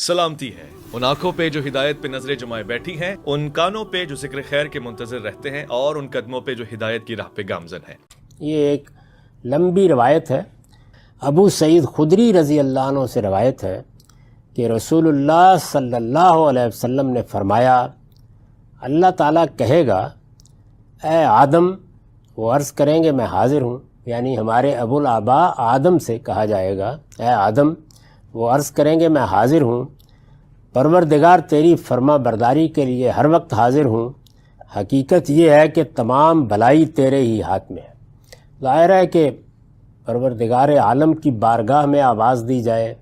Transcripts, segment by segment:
سلامتی ہے ان آنکھوں پہ جو ہدایت پہ نظریں جمائے بیٹھی ہیں، ان کانوں پہ جو ذکر خیر کے منتظر رہتے ہیں، اور ان قدموں پہ جو ہدایت کی راہ پہ گامزن ہیں۔ یہ ایک لمبی روایت ہے۔ ابو سعید خدری رضی اللہ عنہ سے روایت ہے کہ رسول اللہ صلی اللہ علیہ وسلم نے فرمایا، اللہ تعالیٰ کہے گا اے آدم، وہ عرض کریں گے میں حاضر ہوں، یعنی ہمارے ابو الآباء آدم سے کہا جائے گا اے آدم، وہ عرض کریں گے میں حاضر ہوں، پروردگار تیری فرما برداری کے لیے ہر وقت حاضر ہوں، حقیقت یہ ہے کہ تمام بھلائی تیرے ہی ہاتھ میں ہے۔ ظاہر ہے کہ پروردگار عالم کی بارگاہ میں آواز دی جائے،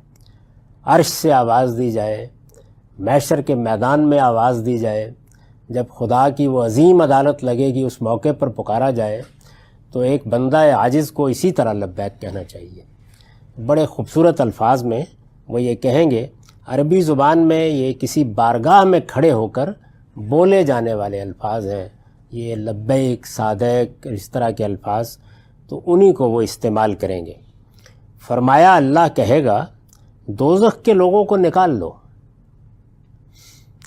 عرش سے آواز دی جائے، محشر کے میدان میں آواز دی جائے، جب خدا کی وہ عظیم عدالت لگے گی، اس موقع پر پکارا جائے تو ایک بندہ عاجز کو اسی طرح لبیک کہنا چاہیے۔ بڑے خوبصورت الفاظ میں وہ یہ کہیں گے، عربی زبان میں یہ کسی بارگاہ میں کھڑے ہو کر بولے جانے والے الفاظ ہیں، یہ لبیک، صادق، اس طرح کے الفاظ، تو انہی کو وہ استعمال کریں گے۔ فرمایا اللہ کہے گا دوزخ کے لوگوں کو نکال لو،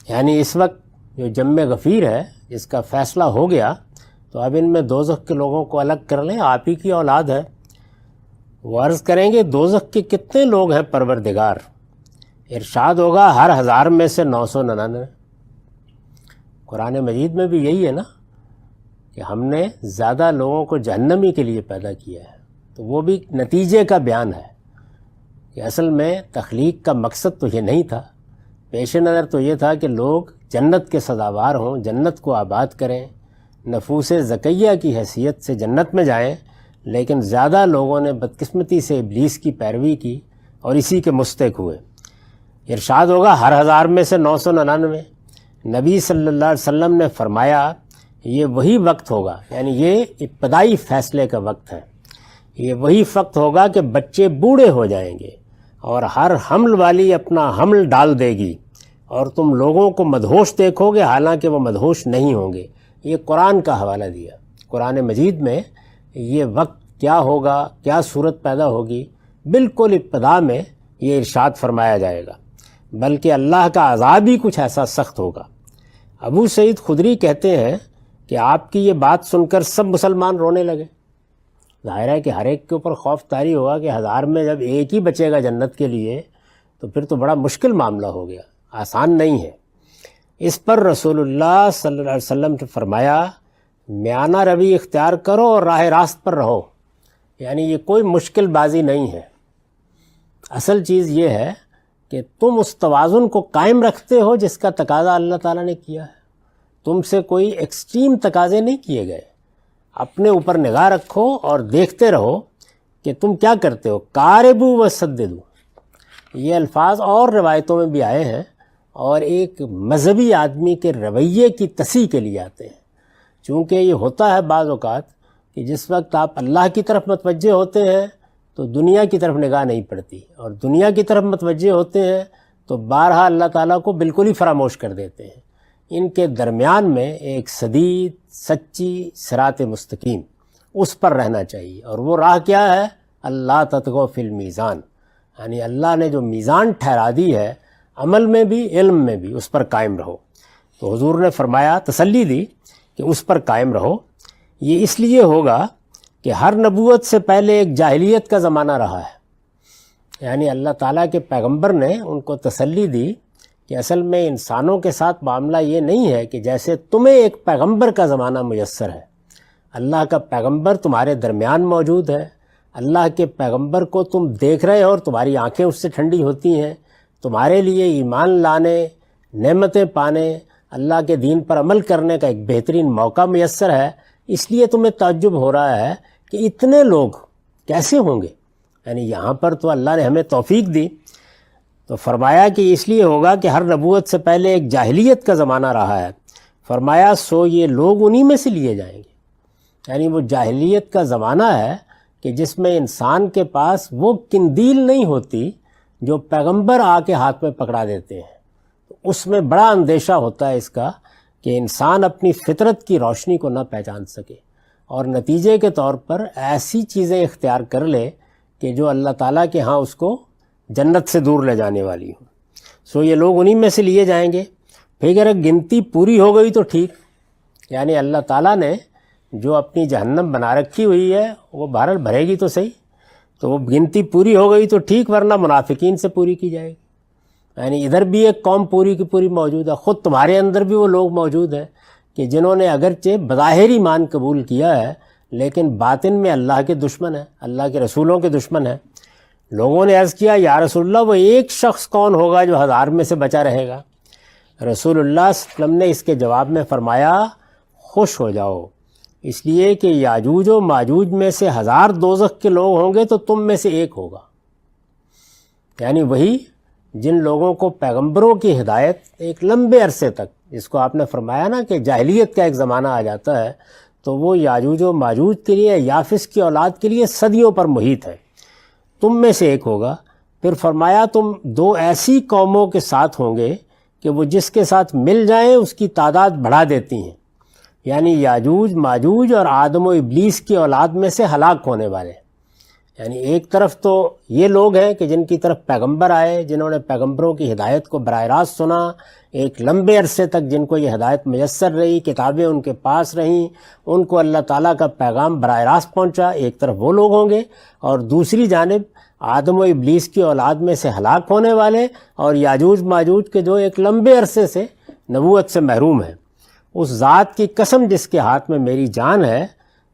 یعنی اس وقت جو جم غفیر ہے جس کا فیصلہ ہو گیا، تو اب ان میں دوزخ کے لوگوں کو الگ کر لیں، آپ ہی کی اولاد ہے۔ وہ عرض کریں گے دوزخ کے کتنے لوگ ہیں پروردگار؟ ارشاد ہوگا ہر 1000 میں سے 999۔ قرآن مجید میں بھی یہی ہے نا کہ ہم نے زیادہ لوگوں کو جہنمی کے لیے پیدا کیا ہے، تو وہ بھی نتیجے کا بیان ہے کہ اصل میں تخلیق کا مقصد تو یہ نہیں تھا، پیش نظر تو یہ تھا کہ لوگ جنت کے سزاوار ہوں، جنت کو آباد کریں، نفوس زکیہ کی حیثیت سے جنت میں جائیں، لیکن زیادہ لوگوں نے بدقسمتی سے ابلیس کی پیروی کی اور اسی کے مستحق ہوئے۔ ارشاد ہوگا ہر 1000 میں سے 999۔ نبی صلی اللہ علیہ وسلم نے فرمایا یہ وہی وقت ہوگا، یعنی یہ ابتدائی فیصلے کا وقت ہے، یہ وہی وقت ہوگا کہ بچے بوڑھے ہو جائیں گے اور ہر حمل والی اپنا حمل ڈال دے گی اور تم لوگوں کو مدہوش دیکھو گے حالانکہ وہ مدہوش نہیں ہوں گے۔ یہ قرآن کا حوالہ دیا۔ قرآن مجید میں یہ وقت کیا ہوگا، کیا صورت پیدا ہوگی، بالکل ابتدا میں یہ ارشاد فرمایا جائے گا، بلکہ اللہ کا عذاب ہی کچھ ایسا سخت ہوگا۔ ابو سعید خدری کہتے ہیں کہ آپ کی یہ بات سن کر سب مسلمان رونے لگے۔ ظاہر ہے کہ ہر ایک کے اوپر خوف طاری ہوگا کہ 1000 میں جب ایک ہی بچے گا جنت کے لیے تو پھر تو بڑا مشکل معاملہ ہو گیا، آسان نہیں ہے۔ اس پر رسول اللہ صلی اللہ علیہ وسلم نے فرمایا میانہ روی اختیار کرو اور راہ راست پر رہو، یعنی یہ کوئی مشکل بازی نہیں ہے۔ اصل چیز یہ ہے کہ تم اس توازن کو قائم رکھتے ہو جس کا تقاضا اللہ تعالیٰ نے کیا ہے، تم سے کوئی ایکسٹریم تقاضے نہیں کیے گئے۔ اپنے اوپر نگاہ رکھو اور دیکھتے رہو کہ تم کیا کرتے ہو۔ قاربو و سددو، یہ الفاظ اور روایتوں میں بھی آئے ہیں اور ایک مذہبی آدمی کے رویے کی تصحیح کے لیے آتے ہیں، چونکہ یہ ہوتا ہے بعض اوقات کہ جس وقت آپ اللہ کی طرف متوجہ ہوتے ہیں تو دنیا کی طرف نگاہ نہیں پڑتی، اور دنیا کی طرف متوجہ ہوتے ہیں تو بارہا اللہ تعالیٰ کو بالکل ہی فراموش کر دیتے ہیں۔ ان کے درمیان میں ایک سدید، سچی صراط مستقیم، اس پر رہنا چاہیے، اور وہ راہ کیا ہے؟ اللہ تطغوا فی المیزان، یعنی اللہ نے جو میزان ٹھہرا دی ہے عمل میں بھی علم میں بھی، اس پر قائم رہو۔ تو حضور نے فرمایا، تسلی دی کہ اس پر قائم رہو۔ یہ اس لیے ہوگا کہ ہر نبوت سے پہلے ایک جاہلیت کا زمانہ رہا ہے، یعنی اللہ تعالیٰ کے پیغمبر نے ان کو تسلی دی کہ اصل میں انسانوں کے ساتھ معاملہ یہ نہیں ہے کہ جیسے تمہیں ایک پیغمبر کا زمانہ میسر ہے، اللہ کا پیغمبر تمہارے درمیان موجود ہے، اللہ کے پیغمبر کو تم دیکھ رہے ہو اور تمہاری آنکھیں اس سے ٹھنڈی ہوتی ہیں، تمہارے لیے ایمان لانے، نعمتیں پانے، اللہ کے دین پر عمل کرنے کا ایک بہترین موقع میسر ہے، اس لیے تمہیں تعجب ہو رہا ہے کہ اتنے لوگ کیسے ہوں گے، یعنی یہاں پر تو اللہ نے ہمیں توفیق دی۔ تو فرمایا کہ اس لیے ہوگا کہ ہر نبوت سے پہلے ایک جاہلیت کا زمانہ رہا ہے، فرمایا سو یہ لوگ انہی میں سے لیے جائیں گے، یعنی وہ جاہلیت کا زمانہ ہے کہ جس میں انسان کے پاس وہ قندیل نہیں ہوتی جو پیغمبر آ کے ہاتھ میں پکڑا دیتے ہیں، اس میں بڑا اندیشہ ہوتا ہے اس کا کہ انسان اپنی فطرت کی روشنی کو نہ پہچان سکے اور نتیجے کے طور پر ایسی چیزیں اختیار کر لے کہ جو اللہ تعالیٰ کے ہاں اس کو جنت سے دور لے جانے والی ہوں۔ سو یہ لوگ انہی میں سے لیے جائیں گے. پھر اگر گنتی پوری ہو گئی تو ٹھیک, یعنی اللہ تعالیٰ نے جو اپنی جہنم بنا رکھی ہوئی ہے وہ بہرحال بھرے گی تو صحیح, تو وہ گنتی پوری ہو گئی تو ٹھیک, ورنہ منافقین سے پوری کی جائے گی. یعنی ادھر بھی ایک قوم پوری کی پوری موجود ہے, خود تمہارے اندر بھی وہ لوگ موجود ہیں کہ جنہوں نے اگرچہ بظاہر ایمان قبول کیا ہے لیکن باطن میں اللہ کے دشمن ہیں, اللہ کے رسولوں کے دشمن ہیں. لوگوں نے عرض کیا یا رسول اللہ وہ ایک شخص کون ہوگا جو 1000 میں سے بچا رہے گا؟ رسول اللہ صلی اللہ علیہ وسلم نے اس کے جواب میں فرمایا خوش ہو جاؤ, اس لیے کہ یاجوج و ماجوج میں سے 1000 دوزخ کے لوگ ہوں گے تو تم میں سے ایک ہوگا. یعنی وہی جن لوگوں کو پیغمبروں کی ہدایت ایک لمبے عرصے تک, جس کو آپ نے فرمایا نا کہ جاہلیت کا ایک زمانہ آ جاتا ہے, تو وہ یاجوج و ماجوج کے لیے, یافس کی اولاد کے لیے صدیوں پر محیط ہے, تم میں سے ایک ہوگا. پھر فرمایا تم 2 ایسی قوموں کے ساتھ ہوں گے کہ وہ جس کے ساتھ مل جائیں اس کی تعداد بڑھا دیتی ہیں, یعنی یاجوج ماجوج اور آدم و ابلیس کی اولاد میں سے ہلاک ہونے والے. یعنی ایک طرف تو یہ لوگ ہیں کہ جن کی طرف پیغمبر آئے, جنہوں نے پیغمبروں کی ہدایت کو براہ راست سنا, ایک لمبے عرصے تک جن کو یہ ہدایت میسر رہی, کتابیں ان کے پاس رہیں, ان کو اللہ تعالیٰ کا پیغام براہ راست پہنچا, ایک طرف وہ لوگ ہوں گے, اور دوسری جانب آدم و ابلیس کی اولاد میں سے ہلاک ہونے والے اور یاجوج ماجوج کے جو ایک لمبے عرصے سے نبوت سے محروم ہیں. اس ذات کی قسم جس کے ہاتھ میں میری جان ہے,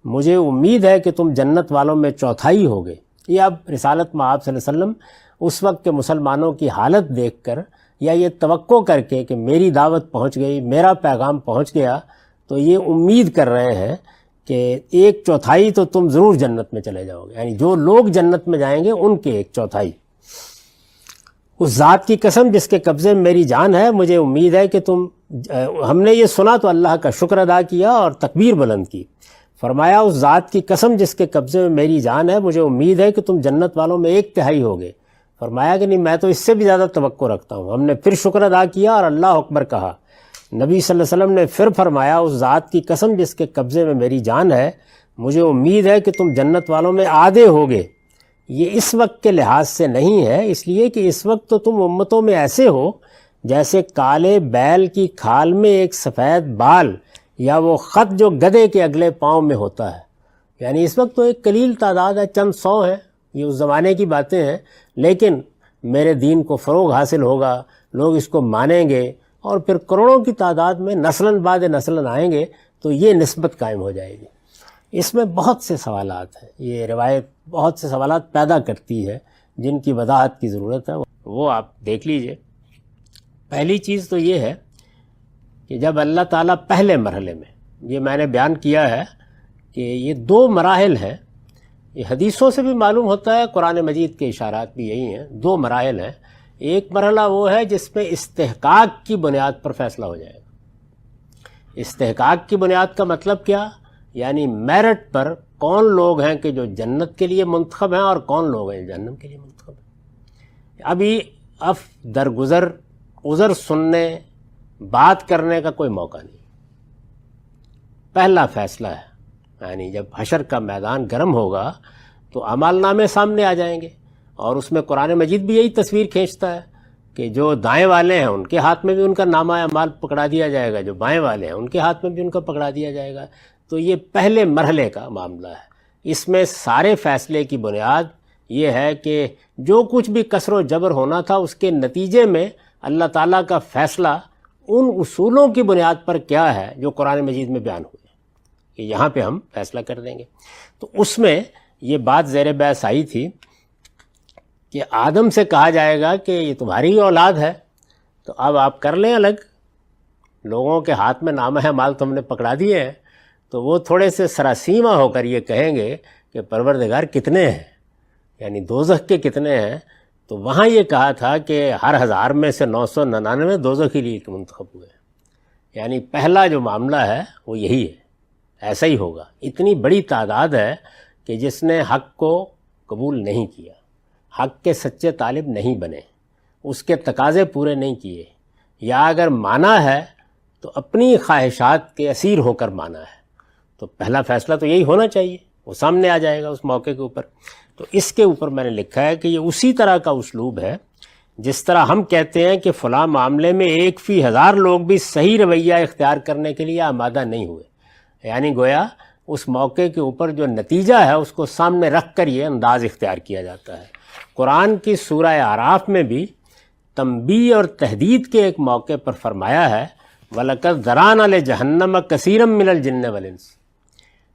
مجھے امید ہے کہ تم جنت والوں میں چوتھائی ہوگے. یہ اب رسالت مآب صلی اللہ علیہ وسلم اس وقت کے مسلمانوں کی حالت دیکھ کر یا یہ توقع کر کے کہ میری دعوت پہنچ گئی, میرا پیغام پہنچ گیا, تو یہ امید کر رہے ہیں کہ 1/4 تو تم ضرور جنت میں چلے جاؤ گے. یعنی جو لوگ جنت میں جائیں گے ان کے 1/4. اس ذات کی قسم جس کے قبضے میں میری جان ہے, مجھے امید ہے کہ تم, ہم نے یہ سنا تو اللہ کا شکر ادا کیا اور تکبیر بلند کی. فرمایا اس ذات کی قسم جس کے قبضے میں میری جان ہے, مجھے امید ہے کہ تم جنت والوں میں 1/3 ہوگے. فرمایا کہ نہیں, میں تو اس سے بھی زیادہ توقع رکھتا ہوں. ہم نے پھر شکر ادا کیا اور اللہ اکبر کہا. نبی صلی اللہ علیہ وسلم نے پھر فرمایا اس ذات کی قسم جس کے قبضے میں میری جان ہے, مجھے امید ہے کہ تم جنت والوں میں آدھے ہوگے. یہ اس وقت کے لحاظ سے نہیں ہے, اس لیے کہ اس وقت تو تم امتوں میں ایسے ہو جیسے کالے بیل کی کھال میں ایک سفید بال یا وہ خط جو گدھے کے اگلے پاؤں میں ہوتا ہے. یعنی اس وقت تو ایک قلیل تعداد ہے, چند 100 ہیں, یہ اس زمانے کی باتیں ہیں, لیکن میرے دین کو فروغ حاصل ہوگا, لوگ اس کو مانیں گے, اور پھر کروڑوں کی تعداد میں نسلاً بعد نسلاً آئیں گے, تو یہ نسبت قائم ہو جائے گی. اس میں بہت سے سوالات ہیں, یہ روایت بہت سے سوالات پیدا کرتی ہے جن کی وضاحت کی ضرورت ہے, وہ آپ دیکھ لیجئے. پہلی چیز تو یہ ہے کہ جب اللہ تعالیٰ پہلے مرحلے میں, یہ میں نے بیان کیا ہے کہ یہ 2 مراحل ہیں, یہ حدیثوں سے بھی معلوم ہوتا ہے, قرآن مجید کے اشارات بھی یہی ہیں. 2 مراحل ہیں. ایک مرحلہ وہ ہے جس میں استحقاق کی بنیاد پر فیصلہ ہو جائے گا. استحقاق کی بنیاد کا مطلب کیا؟ یعنی میرٹ پر کون لوگ ہیں کہ جو جنت کے لیے منتخب ہیں اور کون لوگ ہیں جہنم کے لیے منتخب ہیں. ابھی درگزر عذر سننے, بات کرنے کا کوئی موقع نہیں. پہلا فیصلہ ہے, یعنی جب حشر کا میدان گرم ہوگا تو اعمال نامے سامنے آ جائیں گے, اور اس میں قرآن مجید بھی یہی تصویر کھینچتا ہے کہ جو دائیں والے ہیں ان کے ہاتھ میں بھی ان کا نامہ اعمال پکڑا دیا جائے گا, جو بائیں والے ہیں ان کے ہاتھ میں بھی ان کا پکڑا دیا جائے گا. تو یہ پہلے مرحلے کا معاملہ ہے. اس میں سارے فیصلے کی بنیاد یہ ہے کہ جو کچھ بھی کسر و جبر ہونا تھا اس کے نتیجے میں اللہ تعالیٰ کا فیصلہ ان اصولوں کی بنیاد پر کیا ہے جو قرآن مجید میں بیان ہوئے کہ یہاں پہ ہم فیصلہ کر دیں گے. تو اس میں یہ بات زیر بحث آئی تھی کہ آدم سے کہا جائے گا کہ یہ تمہاری اولاد ہے, تو اب آپ کر لیں الگ, لوگوں کے ہاتھ میں نامہ اعمال تو ہم نے پکڑا دیے ہیں. تو وہ تھوڑے سے سراسیمہ ہو کر یہ کہیں گے کہ پروردگار کتنے ہیں, یعنی دوزخ کے کتنے ہیں. تو وہاں یہ کہا تھا کہ ہر 1000 میں سے 999 دوزخ کے لیے منتخب ہوئے. یعنی پہلا جو معاملہ ہے وہ یہی ہے, ایسا ہی ہوگا. اتنی بڑی تعداد ہے کہ جس نے حق کو قبول نہیں کیا, حق کے سچے طالب نہیں بنے, اس کے تقاضے پورے نہیں کیے, یا اگر مانا ہے تو اپنی خواہشات کے اسیر ہو کر مانا ہے. تو پہلا فیصلہ تو یہی ہونا چاہیے, وہ سامنے آ جائے گا اس موقع کے اوپر. تو اس کے اوپر میں نے لکھا ہے کہ یہ اسی طرح کا اسلوب ہے جس طرح ہم کہتے ہیں کہ فلاں معاملے میں 1/1000 لوگ بھی صحیح رویہ اختیار کرنے کے لیے آمادہ نہیں ہوئے، یعنی گویا اس موقع کے اوپر جو نتیجہ ہے اس کو سامنے رکھ کر یہ انداز اختیار کیا جاتا ہے۔ قرآن کی سورہ اعراف میں بھی تنبیہ اور تہدید کے ایک موقع پر فرمایا ہے وَلَقَدْ ذَرَأْنَا لِجَهَنَّمَ كَثِيرًا مِنَ الْجِنِّ وَالْإِنسِ،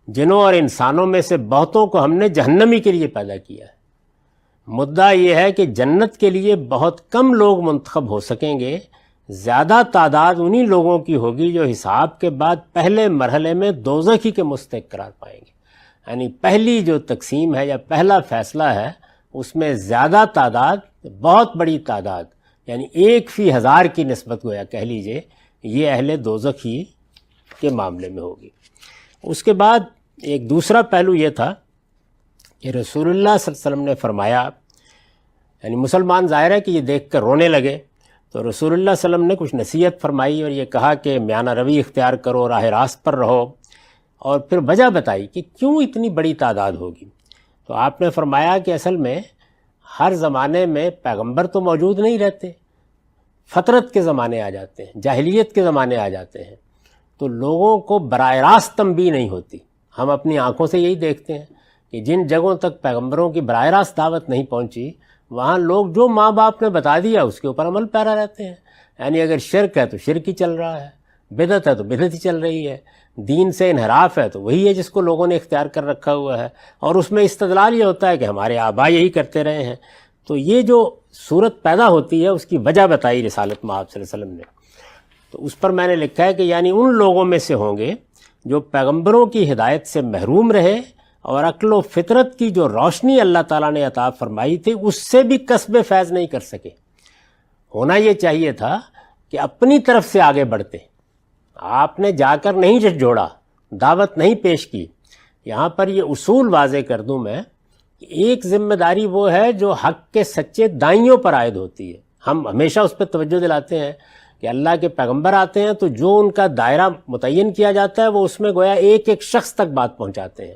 جنوں اور انسانوں میں سے بہتوں کو ہم نے جہنمی کے لیے پیدا کیا ہے۔ مدعا یہ ہے کہ جنت کے لیے بہت کم لوگ منتخب ہو سکیں گے، زیادہ تعداد انہی لوگوں کی ہوگی جو حساب کے بعد پہلے مرحلے میں دوزخی کے مستحق قرار پائیں گے۔ یعنی پہلی جو تقسیم ہے یا پہلا فیصلہ ہے اس میں زیادہ تعداد، بہت بڑی تعداد، یعنی 1/1000 کی نسبت گویا کہہ لیجئے، یہ اہل دوزخ ہی کے معاملے میں ہوگی۔ اس کے بعد ایک دوسرا پہلو یہ تھا کہ رسول اللہ صلی اللہ علیہ وسلم نے فرمایا، یعنی مسلمان ظاہر ہے کہ یہ دیکھ کر رونے لگے، تو رسول اللہ صلی اللہ علیہ وسلم نے کچھ نصیحت فرمائی اور یہ کہا کہ میانہ روی اختیار کرو، راہ راست پر رہو، اور پھر وجہ بتائی کہ کیوں اتنی بڑی تعداد ہوگی۔ تو آپ نے فرمایا کہ اصل میں ہر زمانے میں پیغمبر تو موجود نہیں رہتے، فطرت کے زمانے آ جاتے ہیں، جاہلیت کے زمانے آ جاتے ہیں، تو لوگوں کو براہ راست تنبیہ نہیں ہوتی۔ ہم اپنی آنکھوں سے یہی دیکھتے ہیں کہ جن جگہوں تک پیغمبروں کی براہ راست دعوت نہیں پہنچی، وہاں لوگ جو ماں باپ نے بتا دیا اس کے اوپر عمل پیرا رہتے ہیں۔ یعنی اگر شرک ہے تو شرک ہی چل رہا ہے، بدعت ہے تو بدعت ہی چل رہی ہے، دین سے انحراف ہے تو وہی ہے جس کو لوگوں نے اختیار کر رکھا ہوا ہے، اور اس میں استدلال یہ ہوتا ہے کہ ہمارے آباء یہی کرتے رہے ہیں۔ تو یہ جو صورت پیدا ہوتی ہے اس کی وجہ بتائی رسالت مآب صلی اللہ علیہ وسلم نے۔ تو اس پر میں نے لکھا ہے کہ یعنی ان لوگوں میں سے ہوں گے جو پیغمبروں کی ہدایت سے محروم رہے اور عقل و فطرت کی جو روشنی اللہ تعالیٰ نے عطا فرمائی تھی اس سے بھی کسب فیض نہیں کر سکے۔ ہونا یہ چاہیے تھا کہ اپنی طرف سے آگے بڑھتے، آپ نے جا کر نہیں جھنجھوڑا، دعوت نہیں پیش کی۔ یہاں پر یہ اصول واضح کر دوں میں کہ ایک ذمہ داری وہ ہے جو حق کے سچے دائیوں پر عائد ہوتی ہے۔ ہم ہمیشہ اس پہ توجہ دلاتے ہیں کہ اللہ کے پیغمبر آتے ہیں تو جو ان کا دائرہ متعین کیا جاتا ہے وہ اس میں گویا ایک ایک شخص تک بات پہنچاتے ہیں۔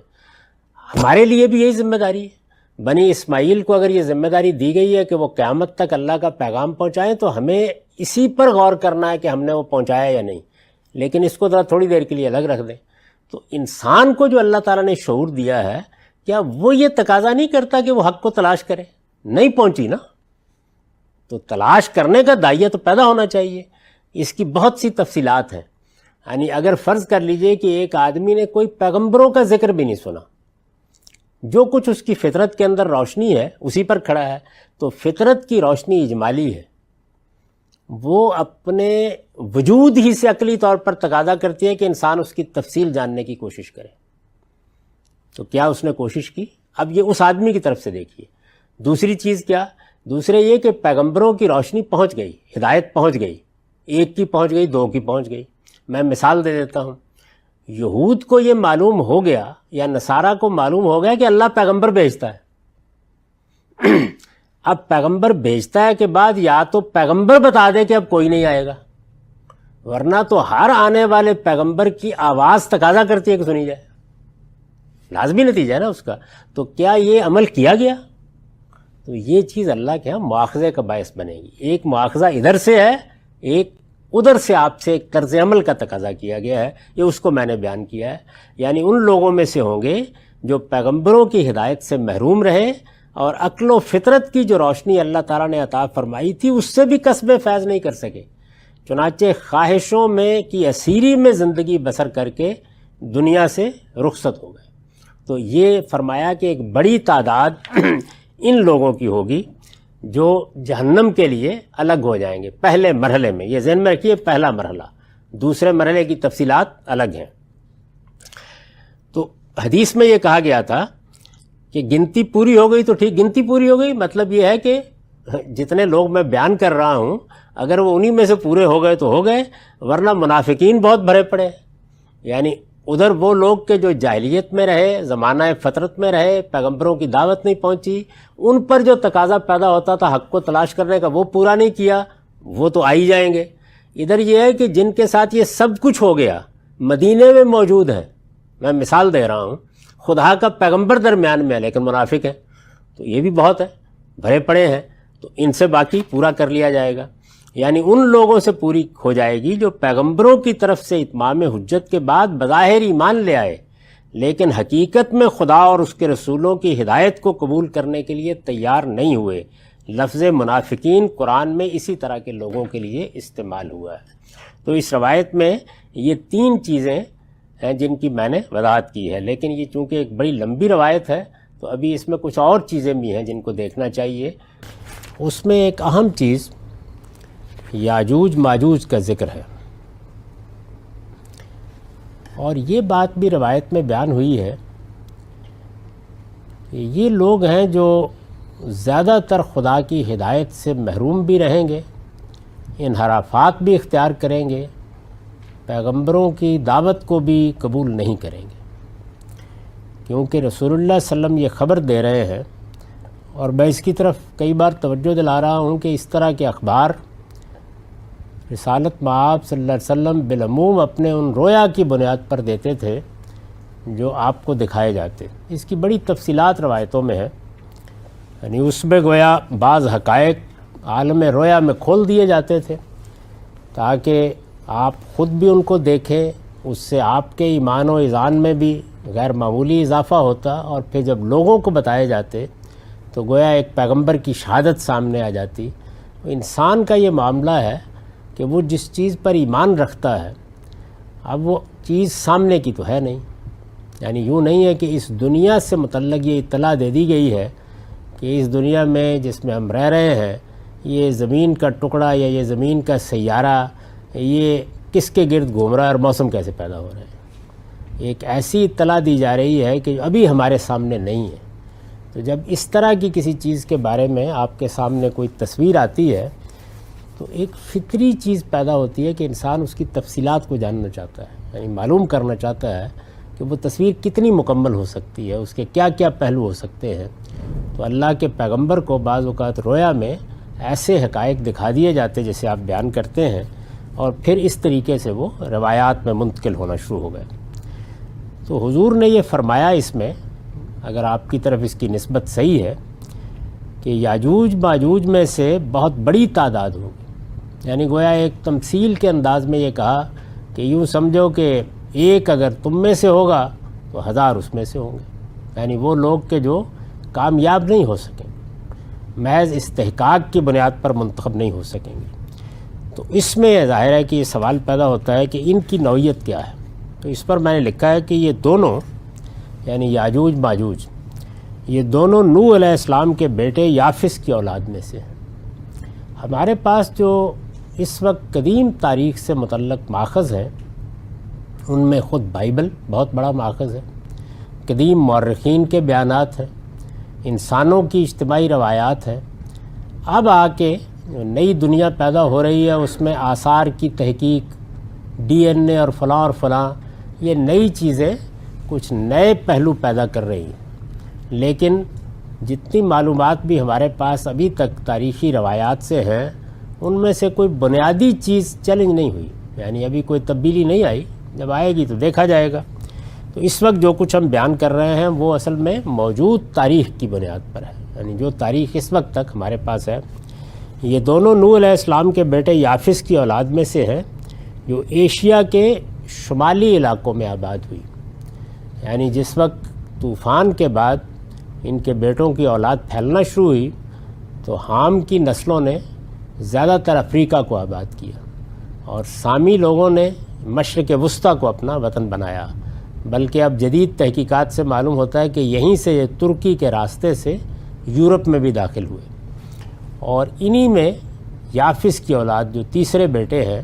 ہمارے لیے بھی یہی ذمہ داری ہے۔ بنی اسماعیل کو اگر یہ ذمہ داری دی گئی ہے کہ وہ قیامت تک اللہ کا پیغام پہنچائیں تو ہمیں اسی پر غور کرنا ہے کہ ہم نے وہ پہنچایا یا نہیں، لیکن اس کو ذرا تھوڑی دیر کے لیے الگ رکھ دیں۔ تو انسان کو جو اللہ تعالیٰ نے شعور دیا ہے، کیا وہ یہ تقاضا نہیں کرتا کہ وہ حق کو تلاش کرے؟ نہیں پہنچی نا، تو تلاش کرنے کا داعیہ تو پیدا ہونا چاہیے۔ اس کی بہت سی تفصیلات ہیں۔ یعنی اگر فرض کر لیجئے کہ ایک آدمی نے کوئی پیغمبروں کا ذکر بھی نہیں سنا، جو کچھ اس کی فطرت کے اندر روشنی ہے اسی پر کھڑا ہے، تو فطرت کی روشنی اجمالی ہے، وہ اپنے وجود ہی سے عقلی طور پر تقاضا کرتی ہے کہ انسان اس کی تفصیل جاننے کی کوشش کرے۔ تو کیا اس نے کوشش کی؟ اب یہ اس آدمی کی طرف سے دیکھیے۔ دوسری چیز کیا؟ دوسرے یہ کہ پیغمبروں کی روشنی پہنچ گئی، ہدایت پہنچ گئی، ایک کی پہنچ گئی، دو کی پہنچ گئی۔ میں مثال دے دیتا ہوں۔ یہود کو یہ معلوم ہو گیا یا نصارہ کو معلوم ہو گیا کہ اللہ پیغمبر بھیجتا ہے۔ اب پیغمبر بھیجتا ہے کے بعد یا تو پیغمبر بتا دے کہ اب کوئی نہیں آئے گا، ورنہ تو ہر آنے والے پیغمبر کی آواز تقاضا کرتی ہے کہ سنی جائے، لازمی نتیجہ ہے نا اس کا۔ تو کیا یہ عمل کیا گیا؟ تو یہ چیز اللہ کے ہاں مواخذے کا باعث بنے گی۔ ایک مواخذہ ادھر سے ہے، ایک ادھر سے آپ سے ایک طرز عمل کا تقاضا کیا گیا ہے، یہ اس کو میں نے بیان کیا ہے۔ یعنی ان لوگوں میں سے ہوں گے جو پیغمبروں کی ہدایت سے محروم رہے اور عقل و فطرت کی جو روشنی اللہ تعالیٰ نے عطا فرمائی تھی اس سے بھی کسب فیض نہیں کر سکے، چنانچہ خواہشوں میں کی اسیری میں زندگی بسر کر کے دنیا سے رخصت ہو گئے۔ تو یہ فرمایا کہ ایک بڑی تعداد ان لوگوں کی ہوگی جو جہنم کے لیے الگ ہو جائیں گے پہلے مرحلے میں۔ یہ ذہن میں رکھیے، پہلا مرحلہ، دوسرے مرحلے کی تفصیلات الگ ہیں۔ تو حدیث میں یہ کہا گیا تھا کہ گنتی پوری ہو گئی تو ٹھیک، گنتی پوری ہو گئی مطلب یہ ہے کہ جتنے لوگ میں بیان کر رہا ہوں اگر وہ انہی میں سے پورے ہو گئے تو ہو گئے، ورنہ منافقین بہت بھرے پڑے۔ یعنی ادھر وہ لوگ کہ جو جاہلیت میں رہے، زمانہ فطرت میں رہے، پیغمبروں کی دعوت نہیں پہنچی، ان پر جو تقاضا پیدا ہوتا تھا حق کو تلاش کرنے کا وہ پورا نہیں کیا، وہ تو آ ہی جائیں گے۔ ادھر یہ ہے کہ جن کے ساتھ یہ سب کچھ ہو گیا، مدینے میں موجود ہیں، میں مثال دے رہا ہوں، خدا کا پیغمبر درمیان میں ہے لیکن منافق ہے، تو یہ بھی بہت ہے، بھرے پڑے ہیں۔ تو ان سے باقی پورا کر لیا جائے گا، یعنی ان لوگوں سے پوری ہو جائے گی جو پیغمبروں کی طرف سے اتمام حجت کے بعد بظاہر ایمان لے آئے لیکن حقیقت میں خدا اور اس کے رسولوں کی ہدایت کو قبول کرنے کے لیے تیار نہیں ہوئے۔ لفظ منافقین قرآن میں اسی طرح کے لوگوں کے لیے استعمال ہوا ہے۔ تو اس روایت میں یہ 3 چیزیں ہیں جن کی میں نے وضاحت کی ہے، لیکن یہ چونکہ ایک بڑی لمبی روایت ہے تو ابھی اس میں کچھ اور چیزیں بھی ہیں جن کو دیکھنا چاہیے۔ اس میں ایک اہم چیز یاجوج ماجوج کا ذکر ہے، اور یہ بات بھی روایت میں بیان ہوئی ہے کہ یہ لوگ ہیں جو زیادہ تر خدا کی ہدایت سے محروم بھی رہیں گے، انحرافات بھی اختیار کریں گے، پیغمبروں کی دعوت کو بھی قبول نہیں کریں گے، کیونکہ رسول اللہ صلی اللہ علیہ وسلم یہ خبر دے رہے ہیں، اور میں اس کی طرف کئی بار توجہ دلا رہا ہوں کہ اس طرح کے اخبار رسالت مآب صلی اللہ علیہ وسلم بالعموم اپنے ان رویا کی بنیاد پر دیتے تھے جو آپ کو دکھائے جاتے۔ اس کی بڑی تفصیلات روایتوں میں ہے، یعنی اس میں گویا بعض حقائق عالم رویا میں کھول دیے جاتے تھے تاکہ آپ خود بھی ان کو دیکھیں، اس سے آپ کے ایمان و ایذان میں بھی غیر معمولی اضافہ ہوتا، اور پھر جب لوگوں کو بتائے جاتے تو گویا ایک پیغمبر کی شہادت سامنے آ جاتی۔ انسان کا یہ معاملہ ہے کہ وہ جس چیز پر ایمان رکھتا ہے اب وہ چیز سامنے کی تو ہے نہیں، یعنی یوں نہیں ہے کہ اس دنیا سے متعلق یہ اطلاع دے دی گئی ہے کہ اس دنیا میں جس میں ہم رہ رہے ہیں یہ زمین کا ٹکڑا یا یہ زمین کا سیارہ یہ کس کے گرد گھوم رہا ہے اور موسم کیسے پیدا ہو رہے ہیں۔ ایک ایسی اطلاع دی جا رہی ہے کہ ابھی ہمارے سامنے نہیں ہے۔ تو جب اس طرح کی کسی چیز کے بارے میں آپ کے سامنے کوئی تصویر آتی ہے تو ایک فطری چیز پیدا ہوتی ہے کہ انسان اس کی تفصیلات کو جاننا چاہتا ہے، یعنی معلوم کرنا چاہتا ہے کہ وہ تصویر کتنی مکمل ہو سکتی ہے، اس کے کیا کیا پہلو ہو سکتے ہیں۔ تو اللہ کے پیغمبر کو بعض اوقات رویا میں ایسے حقائق دکھا دیے جاتے جیسے آپ بیان کرتے ہیں، اور پھر اس طریقے سے وہ روایات میں منتقل ہونا شروع ہو گئے۔ تو حضور نے یہ فرمایا اس میں، اگر آپ کی طرف اس کی نسبت صحیح ہے، کہ یاجوج ماجوج میں سے بہت بڑی تعداد ہوگی، یعنی گویا ایک تمثیل کے انداز میں یہ کہا کہ یوں سمجھو کہ ایک اگر تم میں سے ہوگا تو 1000 اس میں سے ہوں گے، یعنی وہ لوگ کہ جو کامیاب نہیں ہو سکیں، محض استحقاق کی بنیاد پر منتخب نہیں ہو سکیں گے۔ تو اس میں یہ ظاہر ہے کہ یہ سوال پیدا ہوتا ہے کہ ان کی نوعیت کیا ہے۔ تو اس پر میں نے لکھا ہے کہ یہ دونوں یعنی یاجوج ماجوج یہ دونوں نوح علیہ السلام کے بیٹے یافس کی اولاد میں سے ہیں۔ ہمارے پاس جو اس وقت قدیم تاریخ سے متعلق ماخذ ہیں ان میں خود بائبل بہت بڑا ماخذ ہے، قدیم مورخین کے بیانات ہیں، انسانوں کی اجتماعی روایات ہیں۔ اب آ کے جو نئی دنیا پیدا ہو رہی ہے اس میں آثار کی تحقیق، ڈی این اے اور فلاں یہ نئی چیزیں کچھ نئے پہلو پیدا کر رہی ہیں، لیکن جتنی معلومات بھی ہمارے پاس ابھی تک تاریخی روایات سے ہیں ان میں سے کوئی بنیادی چیز چیلنج نہیں ہوئی، یعنی ابھی کوئی تبدیلی نہیں آئی، جب آئے گی تو دیکھا جائے گا۔ تو اس وقت جو کچھ ہم بیان کر رہے ہیں وہ اصل میں موجود تاریخ کی بنیاد پر ہے، یعنی جو تاریخ اس وقت تک ہمارے پاس ہے۔ یہ دونوں نوح علیہ السلام کے بیٹے یافس کی اولاد میں سے ہیں جو ایشیا کے شمالی علاقوں میں آباد ہوئی، یعنی جس وقت طوفان کے بعد ان کے بیٹوں کی اولاد پھیلنا شروع ہوئی تو حام کی نسلوں نے زیادہ تر افریقہ کو آباد کیا، اور سامی لوگوں نے مشرق وسطیٰ کو اپنا وطن بنایا، بلکہ اب جدید تحقیقات سے معلوم ہوتا ہے کہ یہیں سے یہ ترکی کے راستے سے یورپ میں بھی داخل ہوئے، اور انہی میں یافس کی اولاد جو تیسرے بیٹے ہیں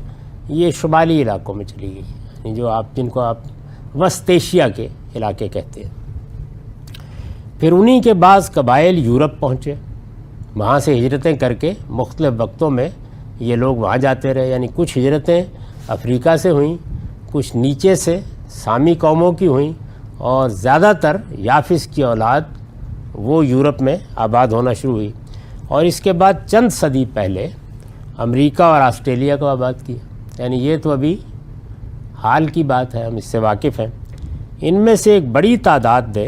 یہ شمالی علاقوں میں چلی گئی، یعنی جو جن کو آپ وسط ایشیا کے علاقے کہتے ہیں۔ پھر انہی کے بعض قبائل یورپ پہنچے، وہاں سے ہجرتیں کر کے مختلف وقتوں میں یہ لوگ وہاں جاتے رہے، یعنی کچھ ہجرتیں افریقہ سے ہوئیں، کچھ نیچے سے سامی قوموں کی ہوئیں، اور زیادہ تر یافس کی اولاد وہ یورپ میں آباد ہونا شروع ہوئی، اور اس کے بعد چند صدی پہلے امریکہ اور آسٹریلیا کو آباد کیا، یعنی یہ تو ابھی حال کی بات ہے، ہم اس سے واقف ہیں۔ ان میں سے ایک بڑی تعداد نے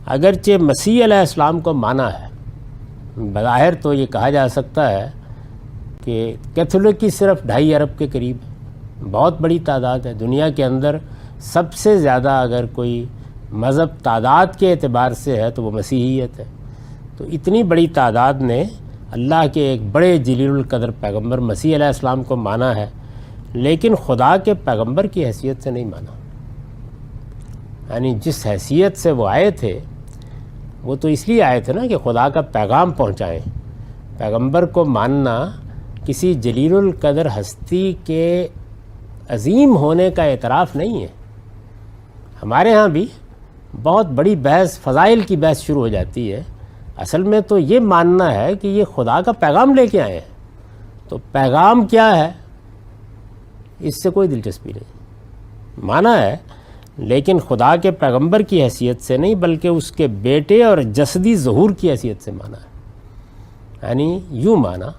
اگرچہ مسیح علیہ السلام کو مانا ہے، بظاہر تو یہ کہا جا سکتا ہے کہ کیتھولک ہی صرف 2.5 ارب کے قریب ہے، بہت بڑی تعداد ہے دنیا کے اندر۔ سب سے زیادہ اگر کوئی مذہب تعداد کے اعتبار سے ہے تو وہ مسیحیت ہے۔ تو اتنی بڑی تعداد نے اللہ کے ایک بڑے جلیل القدر پیغمبر مسیح علیہ السلام کو مانا ہے، لیکن خدا کے پیغمبر کی حیثیت سے نہیں مانا۔ یعنی جس حیثیت سے وہ آئے تھے وہ تو اس لیے آئے تھے نا کہ خدا کا پیغام پہنچائیں۔ پیغمبر کو ماننا کسی جلیل القدر ہستی کے عظیم ہونے کا اعتراف نہیں ہے۔ ہمارے ہاں بھی بہت بڑی بحث، فضائل کی بحث شروع ہو جاتی ہے۔ اصل میں تو یہ ماننا ہے کہ یہ خدا کا پیغام لے کے آئے ہیں۔ تو پیغام کیا ہے اس سے کوئی دلچسپی نہیں، مانا ہے لیکن خدا کے پیغمبر کی حیثیت سے نہیں بلکہ اس کے بیٹے اور جسدی ظہور کی حیثیت سے مانا ہے۔ یعنی یوں مانا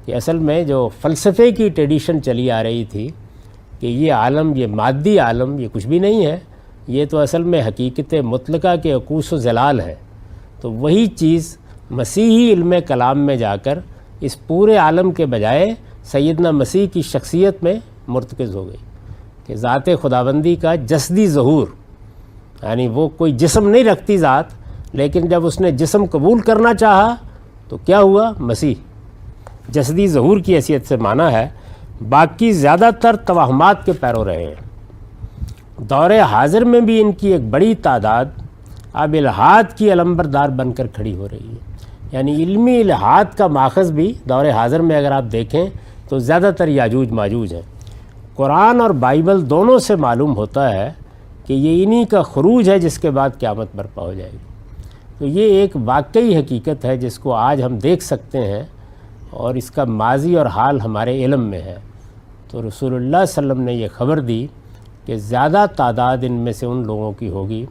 کہ اصل میں جو فلسفے کی ٹریڈیشن چلی آ رہی تھی کہ یہ عالم، یہ مادی عالم، یہ کچھ بھی نہیں ہے، یہ تو اصل میں حقیقت مطلقہ کے عکوس و زلال ہے، تو وہی چیز مسیحی علم کلام میں جا کر اس پورے عالم کے بجائے سیدنا مسیح کی شخصیت میں مرتکز ہو گئی کہ ذات خداوندی کا جسدی ظہور، یعنی وہ کوئی جسم نہیں رکھتی ذات، لیکن جب اس نے جسم قبول کرنا چاہا تو کیا ہوا؟ مسیح جسدی ظہور کی حیثیت سے مانا ہے۔ باقی زیادہ تر توہمات کے پیرو رہے ہیں۔ دور حاضر میں بھی ان کی ایک بڑی تعداد اب الحاد کی علمبردار بن کر کھڑی ہو رہی ہے۔ یعنی علمی الحاد کا ماخذ بھی دور حاضر میں اگر آپ دیکھیں تو زیادہ تر یاجوج ماجوج ہیں۔ قرآن اور بائبل دونوں سے معلوم ہوتا ہے کہ یہ انہی کا خروج ہے جس کے بعد قیامت برپا ہو جائے گی۔ تو یہ ایک واقعی حقیقت ہے جس کو آج ہم دیکھ سکتے ہیں اور اس کا ماضی اور حال ہمارے علم میں ہے۔ تو رسول اللہ صلی اللہ علیہ وسلم نے یہ خبر دی کہ زیادہ تعداد ان میں سے ان لوگوں کی ہوگی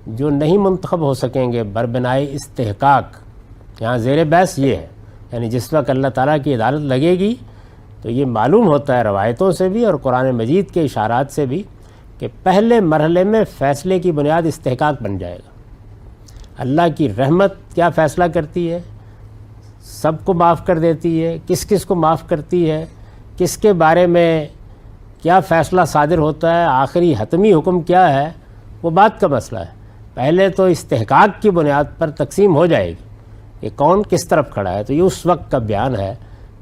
جو نہیں منتخب ہو سکیں گے بربنائے استحقاق۔ یہاں زیر بحث یہ ہے، یعنی جس وقت اللہ تعالیٰ کی عدالت لگے گی تو یہ معلوم ہوتا ہے روایتوں سے بھی اور قرآن مجید کے اشارات سے بھی کہ پہلے مرحلے میں فیصلے کی بنیاد استحقاق بن جائے گا۔ اللہ کی رحمت کیا فیصلہ کرتی ہے؟ سب کو معاف کر دیتی ہے، کس کس کو معاف کرتی ہے، کس کے بارے میں کیا فیصلہ صادر ہوتا ہے، آخری حتمی حکم کیا ہے، وہ بات کا مسئلہ ہے۔ پہلے تو استحقاق کی بنیاد پر تقسیم ہو جائے گی کہ کون کس طرف کھڑا ہے۔ تو یہ اس وقت کا بیان ہے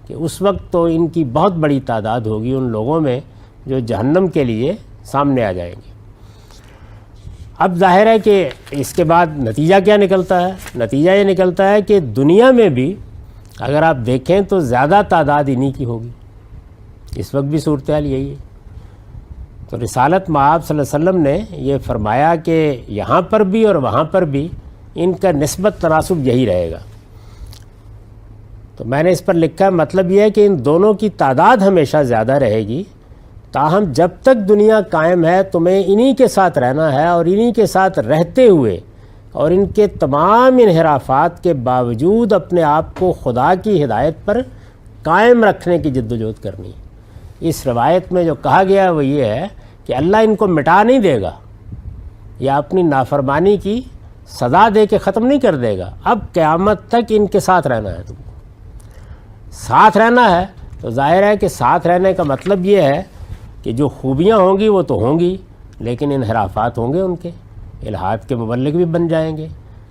کہ اس وقت تو ان کی بہت بڑی تعداد ہوگی ان لوگوں میں جو جہنم کے لیے سامنے آ جائیں گے۔ اب ظاہر ہے کہ اس کے بعد نتیجہ کیا نکلتا ہے؟ نتیجہ یہ نکلتا ہے کہ دنیا میں بھی اگر آپ دیکھیں تو زیادہ تعداد انہی کی ہوگی۔ اس وقت بھی صورتحال یہی ہے۔ تو رسالت مآب صلی اللہ علیہ وسلم نے یہ فرمایا کہ یہاں پر بھی اور وہاں پر بھی ان کا نسبت تناسب یہی رہے گا۔ تو میں نے اس پر لکھا ہے مطلب یہ ہے کہ ان دونوں کی تعداد ہمیشہ زیادہ رہے گی، تاہم جب تک دنیا قائم ہے تمہیں انہی کے ساتھ رہنا ہے اور انہی کے ساتھ رہتے ہوئے اور ان کے تمام انحرافات کے باوجود اپنے آپ کو خدا کی ہدایت پر قائم رکھنے کی جدوجہد کرنی ہے۔ اس روایت میں جو کہا گیا ہے وہ یہ ہے کہ اللہ ان کو مٹا نہیں دے گا یا اپنی نافرمانی کی سزا دے کے ختم نہیں کر دے گا، اب قیامت تک ان کے ساتھ رہنا ہے۔ تم کو ساتھ رہنا ہے تو ظاہر ہے کہ ساتھ رہنے کا مطلب یہ ہے کہ جو خوبیاں ہوں گی وہ تو ہوں گی، لیکن انحرافات ہوں گے، ان کے الحاد کے مبلغ بھی بن جائیں گے،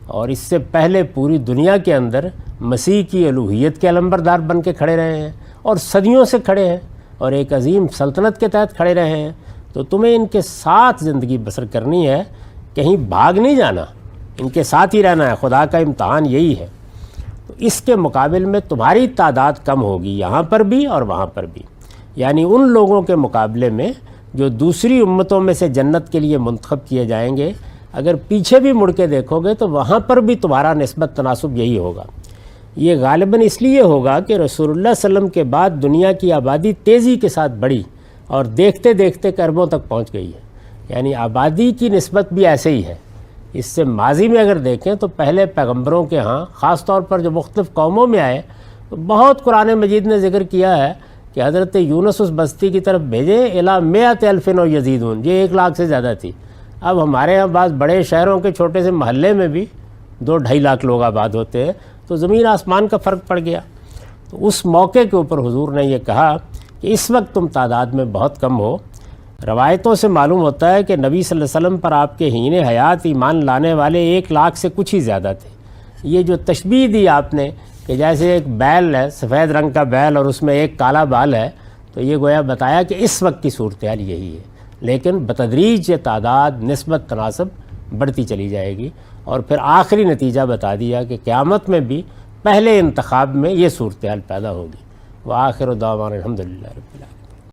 اور اس سے پہلے پوری دنیا کے اندر مسیح کی الوہیت کے علمبردار بن کے کھڑے رہے ہیں اور صدیوں سے کھڑے ہیں اور ایک عظیم سلطنت کے تحت کھڑے رہے ہیں۔ تو تمہیں ان کے ساتھ زندگی بسر کرنی ہے، کہیں بھاگ نہیں جانا، ان کے ساتھ ہی رہنا ہے۔ خدا کا امتحان یہی ہے۔ تو اس کے مقابل میں تمہاری تعداد کم ہوگی یہاں پر بھی اور وہاں پر بھی، یعنی ان لوگوں کے مقابلے میں جو دوسری امتوں میں سے جنت کے لیے منتخب کیے جائیں گے۔ اگر پیچھے بھی مڑ کے دیکھو گے تو وہاں پر بھی تمہارا نسبت تناسب یہی ہوگا۔ یہ غالباً اس لیے ہوگا کہ رسول اللہ صلی اللہ علیہ وسلم کے بعد دنیا کی آبادی تیزی کے ساتھ بڑھی اور دیکھتے دیکھتے اربوں تک پہنچ گئی ہے، یعنی آبادی کی نسبت بھی ایسے ہی ہے۔ اس سے ماضی میں اگر دیکھیں تو پہلے پیغمبروں کے ہاں خاص طور پر جو مختلف قوموں میں آئے تو بہت قرآن مجید نے ذکر کیا ہے کہ حضرت یونس اس بستی کی طرف بھیجے الی 100,000 و یزیدون، یہ 1,00,000 سے زیادہ تھی۔ اب ہمارے ہاں بعض بڑے شہروں کے چھوٹے سے محلے میں بھی 2-2.5 لاکھ لوگ آباد ہوتے ہیں، تو زمین آسمان کا فرق پڑ گیا۔ تو اس موقع کے اوپر حضور نے یہ کہا کہ اس وقت تم تعداد میں بہت کم ہو۔ روایتوں سے معلوم ہوتا ہے کہ نبی صلی اللہ علیہ وسلم پر آپ کے حین حیات ایمان لانے والے 1 لاکھ سے کچھ ہی زیادہ تھے۔ یہ جو تشبیہ دی آپ نے کہ جیسے ایک بیل ہے، سفید رنگ کا بیل، اور اس میں ایک کالا بال ہے، تو یہ گویا بتایا کہ اس وقت کی صورتحال یہی ہے، لیکن بتدریج یہ تعداد نسبت تناسب بڑھتی چلی جائے گی، اور پھر آخری نتیجہ بتا دیا کہ قیامت میں بھی پہلے انتخاب میں یہ صورتحال پیدا ہوگی۔ وآخر دعوانا الحمدللہ رب العالمین۔